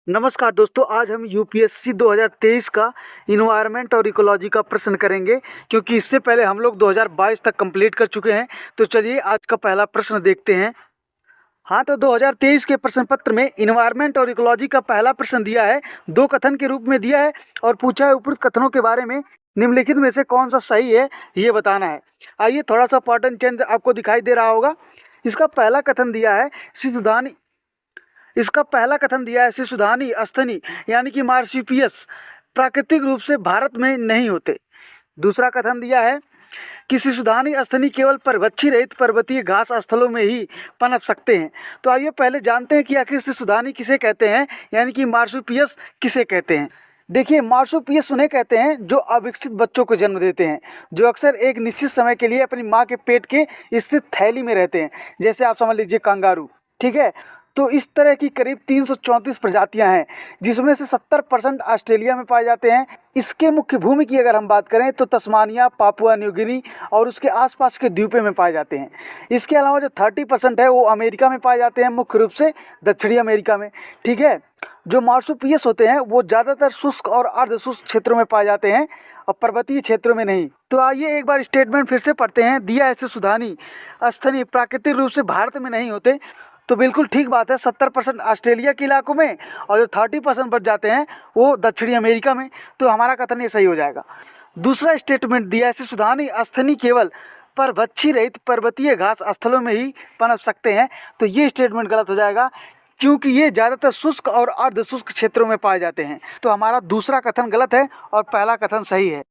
नमस्कार दोस्तों, आज हम यूपीएससी 2023 का इन्वायरमेंट और इकोलॉजी का प्रश्न करेंगे, क्योंकि इससे पहले हम लोग 2022 तक कंप्लीट कर चुके हैं। तो चलिए आज का पहला प्रश्न देखते हैं। हाँ, तो 2023 के प्रश्न पत्र में इन्वायरमेंट और इकोलॉजी का पहला प्रश्न दिया है, दो कथन के रूप में दिया है और पूछा है उपरोक्त कथनों के बारे में निम्नलिखित में से कौन सा सही है ये बताना है। आइए, थोड़ा सा पैटर्न चेंज आपको दिखाई दे रहा होगा। इसका पहला कथन दिया है शिशुधानी शिशुधानी अस्थनि यानी कि मार्सिपियस प्राकृतिक रूप से भारत में नहीं होते। दूसरा कथन दिया है कि शिशुधानी अस्थनि केवल पर्वतछी रहित पर्वतीय घास स्थलों में ही पनप सकते हैं। तो आइए पहले जानते हैं कि आखिर शिशुधानी किसे कहते हैं, यानी कि मार्सुपियस किसे कहते हैं। देखिए, मार्सुपियस उन्हें कहते हैं जो अविकसित बच्चों को जन्म देते हैं, जो अक्सर एक निश्चित समय के लिए अपनी माँ के पेट के स्थित थैली में रहते हैं, जैसे आप समझ लीजिए कंगारू। ठीक है, तो इस तरह की करीब 334 प्रजातियां हैं, जिसमें से 70% ऑस्ट्रेलिया में पाए जाते हैं। इसके मुख्य भूमि की अगर हम बात करें तो तस्मानिया, पापुआ न्यू गिनी और उसके आसपास के द्वीपों में पाए जाते हैं। इसके अलावा जो 30% है वो अमेरिका में पाए जाते हैं, मुख्य रूप से दक्षिणी अमेरिका में। ठीक है, जो मार्सुपियस होते हैं वो ज़्यादातर शुष्क और अर्ध शुष्क क्षेत्रों में पाए जाते हैं और पर्वतीय क्षेत्रों में नहीं। तो आइए एक बार स्टेटमेंट फिर से पढ़ते हैं। दिया है शिशुधानी अस्थनि प्राकृतिक रूप से भारत में नहीं होते, तो बिल्कुल ठीक बात है। 70% ऑस्ट्रेलिया के इलाकों में और जो 30% बच जाते हैं वो दक्षिणी अमेरिका में। तो हमारा कथन ये सही हो जाएगा। दूसरा स्टेटमेंट दिया है शिशुधानी अस्थनि केवल पर्वतछी रहित पर्वतीय घास स्थलों में ही पनप सकते हैं। तो ये स्टेटमेंट गलत हो जाएगा, क्योंकि ये ज़्यादातर शुष्क और अर्ध शुष्क क्षेत्रों में पाए जाते हैं। तो हमारा दूसरा कथन गलत है और पहला कथन सही है।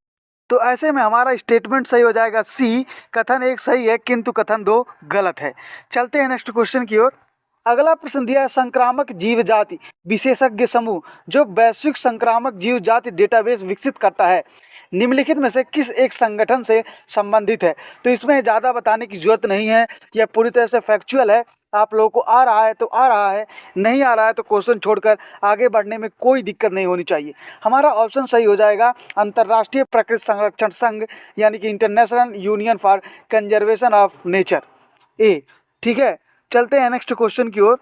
तो ऐसे में हमारा स्टेटमेंट सही हो जाएगा सी, कथन 1 सही है किंतु कथन 2 गलत है। चलते हैं नेक्स्ट क्वेश्चन की ओर। अगला प्रश्न दिया है संक्रामक जीव जाति विशेषज्ञ समूह जो वैश्विक संक्रामक जीव जाति डेटाबेस विकसित करता है, निम्नलिखित में से किस एक संगठन से संबंधित है। तो इसमें ज़्यादा बताने की जरूरत नहीं है, यह पूरी तरह से फैक्चुअल है। आप लोगों को आ रहा है तो आ रहा है, नहीं आ रहा है तो क्वेश्चन छोड़कर आगे बढ़ने में कोई दिक्कत नहीं होनी चाहिए। हमारा ऑप्शन सही हो जाएगा अंतर्राष्ट्रीय प्रकृति संरक्षण संघ, यानी कि international union for conservation of nature, A. ठीक है, चलते हैं नेक्स्ट क्वेश्चन की ओर।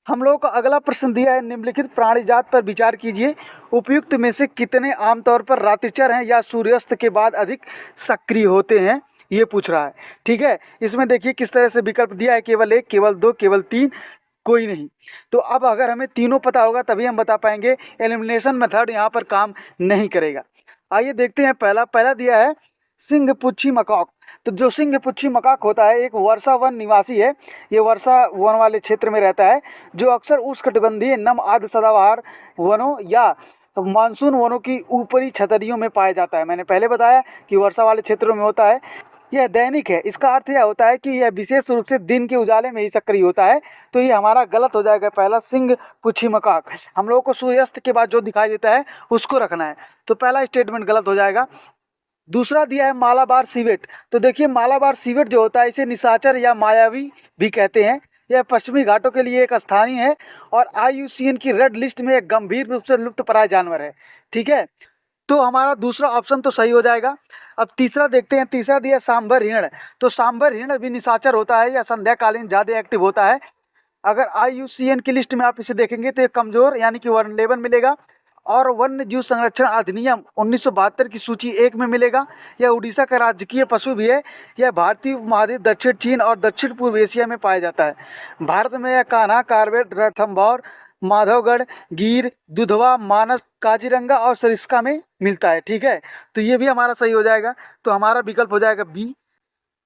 हम लोगों का अगला प्रश्न दिया है निम्नलिखित प्राणी जात पर विचार कीजिए, उपयुक्त में से कितने आमतौर पर रात्रिचर हैं या सूर्यास्त के बाद अधिक सक्रिय होते हैं, ये पूछ रहा है। ठीक है, इसमें देखिए किस तरह से विकल्प दिया है, केवल 1, केवल 2, केवल 3, कोई नहीं। तो अब अगर हमें तीनों पता होगा तभी हम बता पाएंगे। एलिमिनेशन मेथड यहाँ पर काम नहीं करेगा। आइए देखते हैं। पहला दिया है सिंहपुच्छी मकॉक। तो जो सिंहपुच्छी मकॉक होता है एक वर्षा वन निवासी है। ये वर्षा वन वाले क्षेत्र में रहता है, जो अक्सर उष्णकटिबंधीय नम आर्द्र सदाबहार वनों या मानसून वनों की ऊपरी छतरियों में पाया जाता है। मैंने पहले बताया कि वर्षा वाले क्षेत्रों में होता है। यह दैनिक है। इसका अर्थ यह होता है कि यह विशेष रूप से दिन के उजाले में ही सक्रिय होता है। तो ये हमारा गलत हो जाएगा पहला, सिंहपुच्छी मकॉक। हम लोगों को सूर्यास्त के बाद जो दिखाई देता है उसको रखना है। तो पहला स्टेटमेंट गलत हो जाएगा। दूसरा दिया है मालाबार सिवेट। तो देखिए, मालाबार सिवेट जो होता है इसे निशाचर या मायावी भी कहते हैं। यह पश्चिमी घाटों के लिए एक स्थानीय है और IUCN की रेड लिस्ट में एक गंभीर रूप से लुप्तप्राय जानवर है। ठीक है, तो हमारा दूसरा ऑप्शन तो सही हो जाएगा। अब तीसरा देखते हैं। तीसरा दिया सांभर हिरण। तो सांभर हिरण भी निशाचर होता है या संध्याकालीन ज़्यादा एक्टिव होता है। अगर IUCN की लिस्ट में आप इसे देखेंगे तो ये कमज़ोर यानी कि वर्नलेबल मिलेगा और वन्य जीव संरक्षण अधिनियम 1972 की सूची 1 में मिलेगा। यह उड़ीसा का राजकीय पशु भी है। यह भारतीय उपमहाद्वीप, दक्षिण चीन और दक्षिण पूर्व एशिया में पाया जाता है। भारत में यह कान्हा, कार्बेट, रणथंभौर, माधवगढ़, गिर, दुधवा, मानस, काजीरंगा और सरिस्का में मिलता है। ठीक है, तो ये भी हमारा सही हो जाएगा। तो हमारा विकल्प हो जाएगा बी।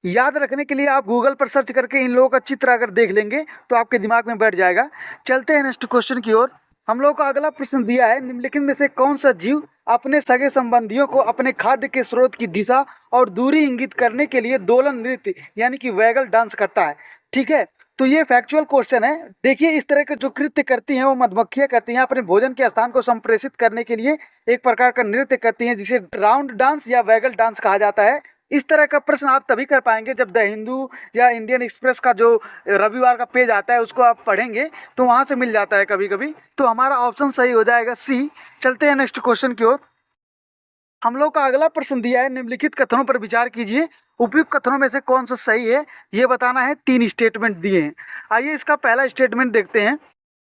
याद रखने के लिए आप गूगल पर सर्च करके इन लोगों को अच्छी तरह अगर देख लेंगे तो आपके दिमाग में बैठ जाएगा। चलते हैं नेक्स्ट क्वेश्चन की ओर। हम लोग का अगला प्रश्न दिया है निम्नलिखित में से कौन सा जीव अपने सगे संबंधियों को अपने खाद्य के स्रोत की दिशा और दूरी इंगित करने के लिए दोलन नृत्य यानी कि वैगल डांस करता है। ठीक है, तो ये फैक्चुअल क्वेश्चन है। देखिए, इस तरह के जो कृत्य करती हैं वो मधुमक्खियां करती हैं। अपने भोजन के स्थान को संप्रेषित करने के लिए एक प्रकार का नृत्य करती हैं, जिसे राउंड डांस या वैगल डांस कहा जाता है। इस तरह का प्रश्न आप तभी कर पाएंगे जब द हिंदू या इंडियन एक्सप्रेस का जो रविवार का पेज आता है उसको आप पढ़ेंगे, तो वहाँ से मिल जाता है कभी कभी। तो हमारा ऑप्शन सही हो जाएगा सी। चलते हैं नेक्स्ट क्वेश्चन की ओर। हम लोग का अगला प्रश्न दिया है निम्नलिखित कथनों पर विचार कीजिए, उपयुक्त कथनों में से कौन सा सही है ये बताना है। 3 स्टेटमेंट दिए हैं। आइए इसका पहला स्टेटमेंट देखते हैं।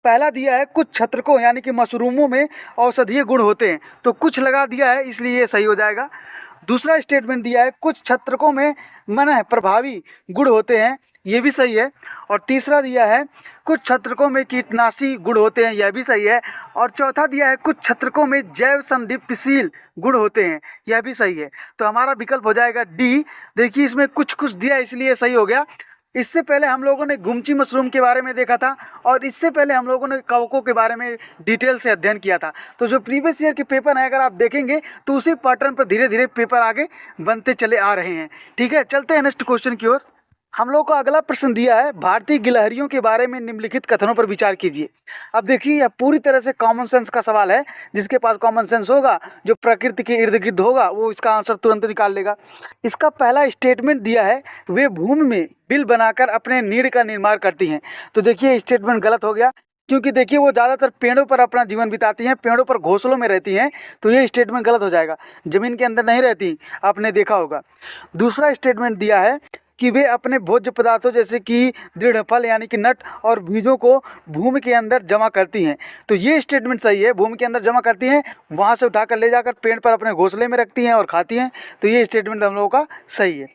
पहला दिया है कुछ छत्रकों यानी कि मशरूमों में औषधीय गुण होते हैं, तो कुछ लगा दिया है इसलिए ये सही हो जाएगा। दूसरा स्टेटमेंट दिया है कुछ छत्रकों में मन प्रभावी गुण होते हैं, ये भी सही है। और तीसरा दिया है कुछ छत्रकों में कीटनाशी गुण होते हैं, यह भी सही है। और चौथा दिया है कुछ छत्रकों में जैव संदीप्तिशील गुण होते हैं, यह भी सही है। तो हमारा विकल्प हो जाएगा डी। देखिए इसमें कुछ कुछ दिया इसलिए सही हो गया। इससे पहले हम लोगों ने गुमची मशरूम के बारे में देखा था और इससे पहले हम लोगों ने कवकों के बारे में डिटेल से अध्ययन किया था। तो जो प्रीवियस ईयर के पेपर हैं अगर आप देखेंगे तो उसी पैटर्न पर धीरे धीरे पेपर आगे बनते चले आ रहे हैं। ठीक है, चलते हैं नेक्स्ट क्वेश्चन की ओर। हम लोग को अगला प्रश्न दिया है भारतीय गिलहरियों के बारे में निम्नलिखित कथनों पर विचार कीजिए। अब देखिए यह पूरी तरह से कॉमन सेंस का सवाल है, जिसके पास कॉमन सेंस होगा, जो प्रकृति के इर्द गिर्द होगा, वो इसका आंसर तुरंत निकाल लेगा। इसका पहला स्टेटमेंट दिया है वे भूमि में बिल बनाकर अपने नीड़ का निर्माण करती हैं। तो देखिए स्टेटमेंट गलत हो गया, क्योंकि देखिए वो ज़्यादातर पेड़ों पर अपना जीवन बिताती हैं, पेड़ों पर घोंसलों में रहती हैं, तो ये स्टेटमेंट गलत हो जाएगा, ज़मीन के अंदर नहीं रहती, आपने देखा होगा। दूसरा स्टेटमेंट दिया है कि वे अपने भोज्य पदार्थों जैसे कि दृढ़ फल यानी कि नट और बीजों को भूमि के अंदर जमा करती हैं। तो ये स्टेटमेंट सही है, भूमि के अंदर जमा करती हैं, वहाँ से उठाकर ले जाकर पेड़ पर अपने घोंसले में रखती हैं और खाती हैं। तो ये स्टेटमेंट हम लोगों का सही है।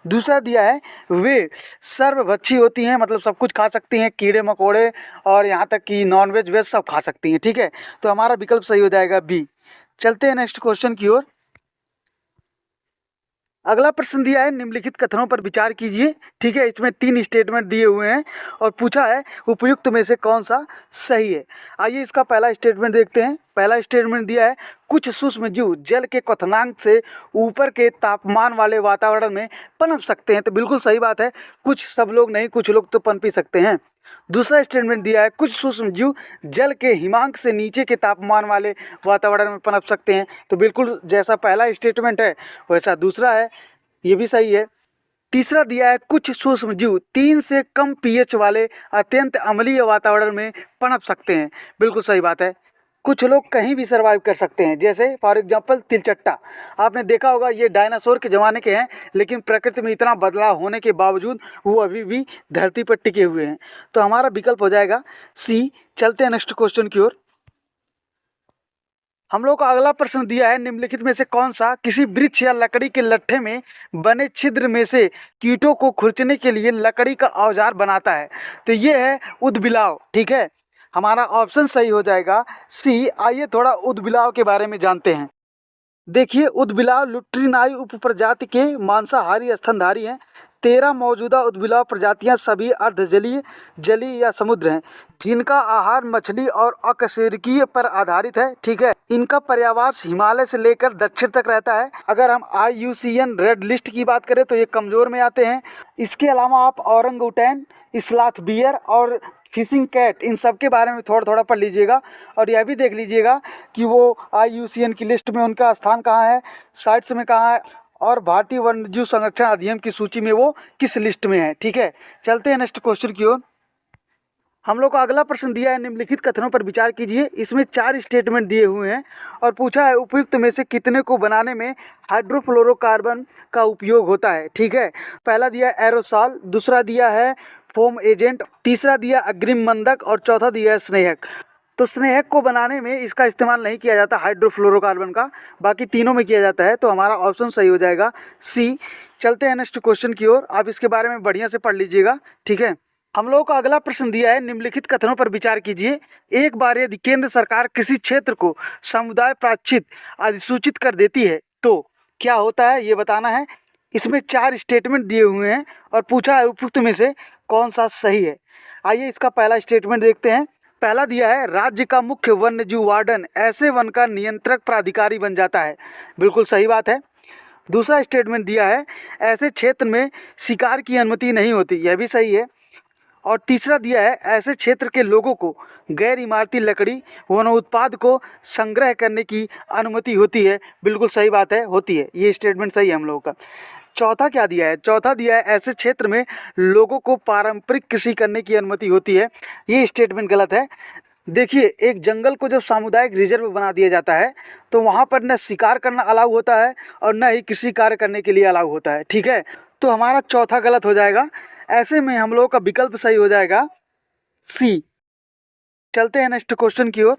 दूसरा दिया है वे सर्वभक्षी होती हैं, मतलब सब कुछ खा सकती हैं, कीड़े मकोड़े और यहाँ तक कि नॉनवेज वेज सब खा सकती हैं। ठीक है, तो हमारा विकल्प सही हो जाएगा बी। चलते हैं नेक्स्ट क्वेश्चन की ओर। अगला प्रश्न दिया है निम्नलिखित कथनों पर विचार कीजिए। ठीक है, इसमें 3 स्टेटमेंट दिए हुए हैं और पूछा है उपयुक्त में से कौन सा सही है। आइए इसका पहला स्टेटमेंट देखते हैं। पहला स्टेटमेंट दिया है कुछ सूक्ष्म जीव जल के क्वथनांक से ऊपर के तापमान वाले वातावरण में पनप सकते हैं। तो बिल्कुल सही बात है, कुछ, सब लोग नहीं, कुछ लोग तो पनप ही सकते हैं। दूसरा स्टेटमेंट दिया है कुछ सूक्ष्म जीव जल के हिमांक से नीचे के तापमान वाले वातावरण में पनप सकते हैं। तो बिल्कुल जैसा पहला स्टेटमेंट है वैसा दूसरा है, ये भी सही है। तीसरा दिया है कुछ सूक्ष्म जीव 3 से कम पीएच वाले अत्यंत अम्लीय वातावरण में पनप सकते हैं, बिल्कुल सही बात है। कुछ लोग कहीं भी सर्वाइव कर सकते हैं, जैसे फॉर एग्जांपल तिलचट्टा, आपने देखा होगा ये डायनासोर के ज़माने के हैं, लेकिन प्रकृति में इतना बदलाव होने के बावजूद वो अभी भी धरती पर टिके हुए हैं। तो हमारा विकल्प हो जाएगा सी। चलते हैं नेक्स्ट क्वेश्चन की ओर। हम लोग को अगला प्रश्न दिया है निम्नलिखित में से कौन सा किसी वृक्ष या लकड़ी के लट्ठे में बने छिद्र में से कीटों को खुरचने के लिए लकड़ी का औजार बनाता है। तो ये है उदबिलाव। ठीक है, हमारा ऑप्शन सही हो जाएगा सी। आइए थोड़ा उदबिलाव के बारे में जानते हैं। देखिए उदबिलाव लुट्रिनाई उपप्रजाति के मांसाहारी स्तनधारी हैं। 13 मौजूदा उदबिलाव प्रजातियां सभी अर्धजलीय, जलीय या समुद्र हैं, जिनका आहार मछली और अकशेरुकीय पर आधारित है। ठीक है, इनका पर्यावास हिमालय से लेकर दक्षिण तक रहता है। अगर हम IUCN रेड लिस्ट की बात करें तो ये कमज़ोर में आते हैं। इसके अलावा आप औरंगुटैन, स्लॉथ बियर और फिशिंग कैट, इन सब के बारे में थोड़ा थोड़ा पढ़ लीजिएगा और यह भी देख लीजिएगा कि वो IUCN की लिस्ट में उनका स्थान कहाँ है, साइट्स में कहाँ है, और भारतीय वन्यजीव संरक्षण अधिनियम की सूची में वो किस लिस्ट में है। ठीक है, चलते हैं नेक्स्ट क्वेश्चन की ओर। हम लोग को अगला प्रश्न दिया है निम्नलिखित कथनों पर विचार कीजिए। इसमें 4 स्टेटमेंट दिए हुए हैं और पूछा है उपयुक्त में से कितने को बनाने में हाइड्रोफ्लोरोकार्बन का उपयोग होता है। ठीक है, पहला दिया है एरोसॉल, दूसरा दिया है फोम एजेंट, तीसरा दिया अग्रिम मंदक और चौथा दिया है स्नेहक। तो स्नेहक को बनाने में इसका इस्तेमाल नहीं किया जाता हाइड्रोफ्लोरोकार्बन का, बाकी तीनों में किया जाता है। तो हमारा ऑप्शन सही हो जाएगा सी। चलते हैं नेक्स्ट क्वेश्चन की ओर, आप इसके बारे में बढ़िया से पढ़ लीजिएगा। ठीक है, हम लोगों को अगला प्रश्न दिया है निम्नलिखित कथनों पर विचार कीजिए। एक बार यदि केंद्र सरकार किसी क्षेत्र को समुदाय प्रायश्चित अधिसूचित कर देती है तो क्या होता है, ये बताना है। इसमें 4 स्टेटमेंट दिए हुए हैं और पूछा है उपयुक्त में से कौन सा सही है। आइए इसका पहला स्टेटमेंट देखते हैं। पहला दिया है राज्य का मुख्य वन्यजीव वार्डन ऐसे वन का नियंत्रक प्राधिकारी बन जाता है, बिल्कुल सही बात है। दूसरा स्टेटमेंट दिया है ऐसे क्षेत्र में शिकार की अनुमति नहीं होती, यह भी सही है। और तीसरा दिया है ऐसे क्षेत्र के लोगों को गैर इमारती लकड़ी वन उत्पाद को संग्रह करने की अनुमति होती है, बिल्कुल सही बात है, होती है, ये स्टेटमेंट सही है हम लोगों का। चौथा क्या दिया है, चौथा दिया है ऐसे क्षेत्र में लोगों को पारंपरिक कृषि करने की अनुमति होती है, ये स्टेटमेंट गलत है। देखिए एक जंगल को जब सामुदायिक रिजर्व बना दिया जाता है तो वहाँ पर न शिकार करना अलाउ होता है और न ही कृषि कार्य करने के लिए अलाउ होता है। ठीक है, तो हमारा चौथा गलत हो जाएगा। ऐसे में हम लोगों का विकल्प सही हो जाएगा सी। चलते हैं नेक्स्ट क्वेश्चन की ओर।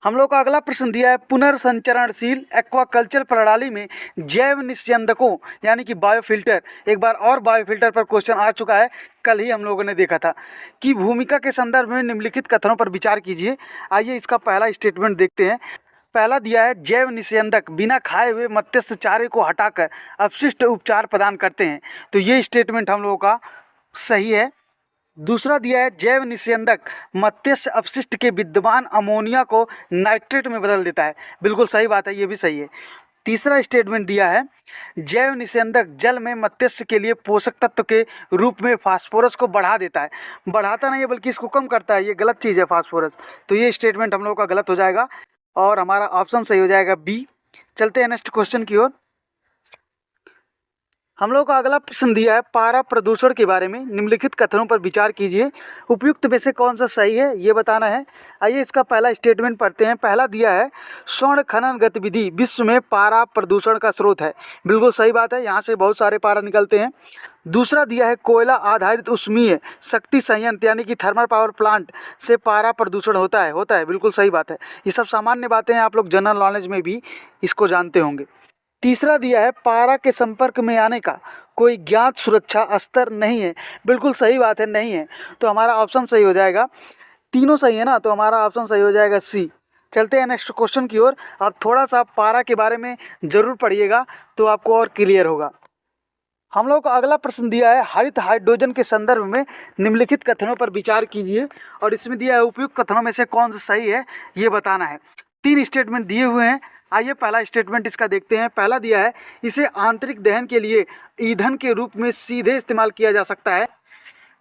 हम लोग का अगला प्रश्न दिया है, पुनर्संचरणशील एक्वाकल्चर प्रणाली में जैव निस्यंदकों यानी कि बायोफिल्टर, एक बार और बायोफिल्टर पर क्वेश्चन आ चुका है, कल ही हम लोगों ने देखा था, की भूमिका के संदर्भ में निम्नलिखित कथनों पर विचार कीजिए। आइए इसका पहला स्टेटमेंट देखते हैं। पहला दिया है, जैव निस्यंदक बिना खाए हुए मत्स्य चारे को हटाकर अपशिष्ट उपचार प्रदान करते हैं, तो ये स्टेटमेंट हम लोगों का सही है। दूसरा दिया है, जैव निस्यंदक मत्स्य अपशिष्ट के विद्यमान अमोनिया को नाइट्रेट में बदल देता है, बिल्कुल सही बात है, ये भी सही है। तीसरा स्टेटमेंट दिया है, जैव निस्यंदक जल में मत्स्य के लिए पोषक तत्व के रूप में फास्फोरस को बढ़ा देता है, बढ़ाता नहीं है बल्कि इसको कम करता है, ये गलत चीज़ है फास्फोरस, तो ये स्टेटमेंट हम लोग का गलत हो जाएगा और हमारा ऑप्शन सही हो जाएगा बी। चलते हैं नेक्स्ट क्वेश्चन की ओर। हम लोग का अगला प्रश्न दिया है, पारा प्रदूषण के बारे में निम्नलिखित कथनों पर विचार कीजिए, उपयुक्त में से कौन सा सही है ये बताना है। आइए इसका पहला स्टेटमेंट पढ़ते हैं। पहला दिया है, स्वर्ण खनन गतिविधि विश्व में पारा प्रदूषण का स्रोत है, बिल्कुल सही बात है, यहाँ से बहुत सारे पारा निकलते हैं। दूसरा दिया है, कोयला आधारित उष्मीय शक्ति संयंत्र यानी कि थर्मल पावर प्लांट से पारा प्रदूषण होता है, बिल्कुल सही बात है। ये सब सामान्य बातें हैं, आप लोग जनरल नॉलेज में भी इसको जानते होंगे। तीसरा दिया है, पारा के संपर्क में आने का कोई ज्ञात सुरक्षा स्तर नहीं है, बिल्कुल सही बात है, नहीं है, तो हमारा ऑप्शन सही हो जाएगा। तीनों सही है ना, तो हमारा ऑप्शन सही हो जाएगा सी। चलते हैं नेक्स्ट क्वेश्चन की ओर। आप थोड़ा सा पारा के बारे में ज़रूर पढ़िएगा तो आपको और क्लियर होगा। हम लोग का अगला प्रश्न दिया है, हरित हाइड्रोजन के संदर्भ में निम्नलिखित कथनों पर विचार कीजिए, और इसमें दिया है, उपयुक्त कथनों में से कौन सा सही है ये बताना है। 3 स्टेटमेंट दिए हुए हैं, आइए पहला स्टेटमेंट इसका देखते हैं। पहला दिया है, इसे आंतरिक दहन के लिए ईंधन के रूप में सीधे इस्तेमाल किया जा सकता है,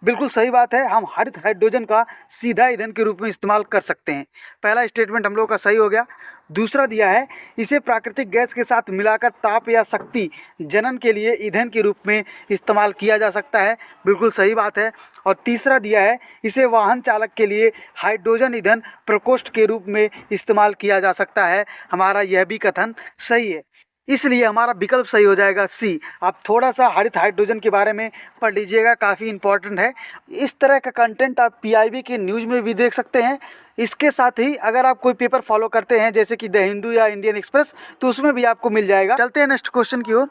बिल्कुल सही बात है, हम हरित हाइड्रोजन का सीधा ईंधन के रूप में इस्तेमाल कर सकते हैं, पहला स्टेटमेंट हम लोग का सही हो गया। दूसरा दिया है, इसे प्राकृतिक गैस के साथ मिलाकर ताप या शक्ति जनन के लिए ईंधन के रूप में इस्तेमाल किया जा सकता है, बिल्कुल सही बात है। और तीसरा दिया है, इसे वाहन चालक के लिए हाइड्रोजन ईंधन प्रकोष्ठ के रूप में इस्तेमाल किया जा सकता है, हमारा यह भी कथन सही है, इसलिए हमारा विकल्प सही हो जाएगा सी। आप थोड़ा सा हरित हाइड्रोजन के बारे में पढ़ लीजिएगा, काफ़ी इंपॉर्टेंट है। इस तरह का कंटेंट आप पीआईबी के न्यूज़ में भी देख सकते हैं। इसके साथ ही अगर आप कोई पेपर फॉलो करते हैं जैसे कि द हिंदू या इंडियन एक्सप्रेस, तो उसमें भी आपको मिल जाएगा। चलते हैं नेक्स्ट क्वेश्चन की ओर।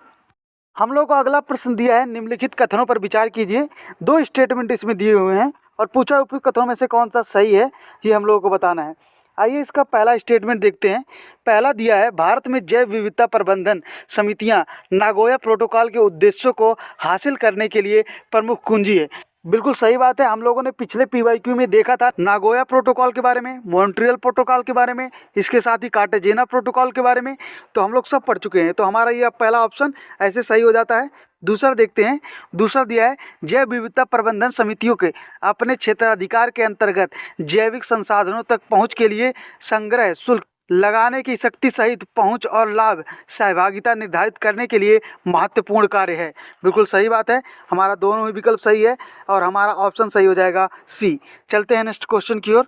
हम लोग को अगला प्रश्न दिया है, निम्नलिखित कथनों पर विचार कीजिए। 2 स्टेटमेंट इसमें दिए हुए हैं और पूछा उपयुक्त कथनों में से कौन सा सही है ये हम लोगों को बताना है। आइए इसका पहला स्टेटमेंट देखते हैं। पहला दिया है, भारत में जैव विविधता प्रबंधन समितियां नागोया प्रोटोकॉल के उद्देश्यों को हासिल करने के लिए प्रमुख कुंजी है, बिल्कुल सही बात है। हम लोगों ने पिछले पीवाईक्यू में देखा था नागोया प्रोटोकॉल के बारे में, मॉन्ट्रियल प्रोटोकॉल के बारे में, इसके साथ ही कार्टेजेना प्रोटोकॉल के बारे में, तो हम लोग सब पढ़ चुके हैं, तो हमारा ये पहला ऑप्शन ऐसे सही हो जाता है। दूसरा देखते हैं। दूसरा दिया है, जैव विविधता प्रबंधन समितियों के अपने क्षेत्राधिकार के अंतर्गत जैविक संसाधनों तक पहुंच के लिए संग्रह शुल्क लगाने की शक्ति सहित पहुंच और लाभ सहभागिता निर्धारित करने के लिए महत्वपूर्ण कार्य है, बिल्कुल सही बात है, हमारा दोनों ही विकल्प सही है और हमारा ऑप्शन सही हो जाएगा सी। चलते हैं नेक्स्ट क्वेश्चन की ओर।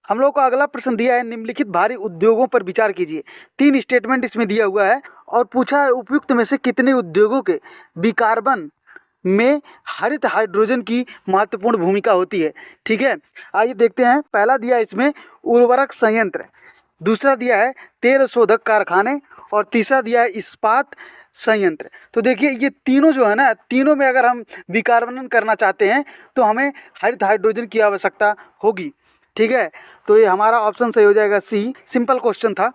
हम लोग को अगला प्रश्न दिया है, निम्नलिखित भारी उद्योगों पर विचार कीजिए। 3 स्टेटमेंट इसमें दिया हुआ है और पूछा है, उपयुक्त में से कितने उद्योगों के विकार्बन में हरित हाइड्रोजन की महत्वपूर्ण भूमिका होती है। ठीक है, आइए देखते हैं। पहला दिया है इसमें उर्वरक संयंत्र, दूसरा दिया है तेल शोधक कारखाने, और तीसरा दिया है इस्पात संयंत्र। तो देखिए ये तीनों जो है ना, तीनों में अगर हम विकार्बन करना चाहते हैं तो हमें हरित हाइड्रोजन की आवश्यकता होगी। ठीक है, तो ये हमारा ऑप्शन सही हो जाएगा सी। सिंपल क्वेश्चन था।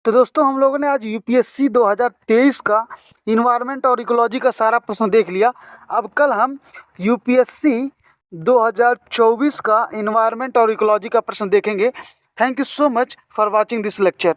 तो दोस्तों हम लोगों ने आज यूपीएससी 2023 का इन्वायरमेंट और इकोलॉजी का सारा प्रश्न देख लिया। अब कल हम यूपीएससी 2024 का इन्वायरमेंट और इकोलॉजी का प्रश्न देखेंगे। Thank you so much for watching this lecture.